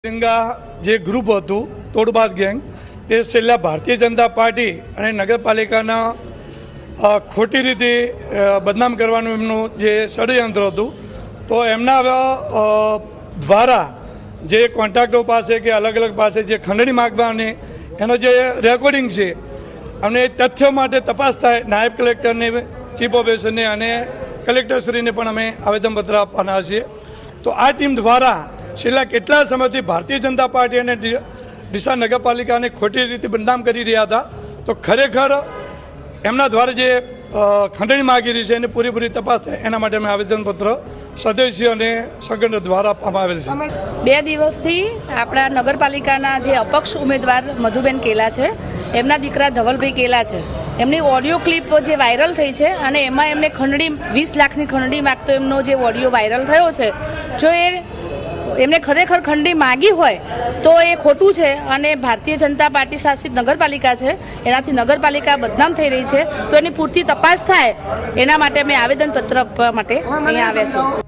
તિરંગા જે ગ્રુપ હતું તોડબાદ ગેંગ તે છેલ્લા ભારતીય જનતા પાર્ટી અને નગરપાલિકાના ખોટી રીતે બદનામ કરવાનું એમનું જે ષડયંત્ર હતું તો એમના દ્વારા જે કોન્ટ્રાક્ટરો પાસે કે અલગ અલગ પાસે જે ખંડણી માગવાની એનો જે રેકોર્ડિંગ છે અને તથ્યો માટે તપાસ થાય નાયબ કલેક્ટરને ચીફ ઓફિસરને અને કલેક્ટરશ્રીને પણ અમે આવેદનપત્ર આપવાના છીએ। તો આ ટીમ દ્વારા છેલ્લા કેટલા સમયથી ભારતીય જનતા પાર્ટી અને ડીસા નગરપાલિકાને ખોટી રીતે બદનામ કરી રહ્યા હતા તો ખરેખર એમના દ્વારા જે ખંડણી માગી રહી છે એને પૂરેપૂરી તપાસ થાય એના માટે અમે આવેદનપત્ર સદસ્ય અને સંગઠન દ્વારા આપવામાં આવેલ છે। 2 દિવસથી આપણા નગરપાલિકાના જે અપક્ષ ઉમેદવાર મધુબેન કેલા છે એમના દીકરા ધવલભાઈ કેલા છે એમની ઓડિયો ક્લિપ જે વાયરલ થઈ છે અને એમાં એમને ખંડણી 20 લાખની ખંડણી માગતો એમનો જે ઓડિયો વાયરલ થયો છે જો એમને ખરેખર ખંડણી માગી હોય તો એ ખોટું છે અને ભારતીય જનતા પાર્ટી શાસિત નગરપાલિકા છે એનાથી નગરપાલિકા બદનામ થઈ રહી છે તો એની પૂરતી તપાસ થાય એના માટે અમે આવેદનપત્ર આપવા માટે અહીંયા આવ્યા છીએ।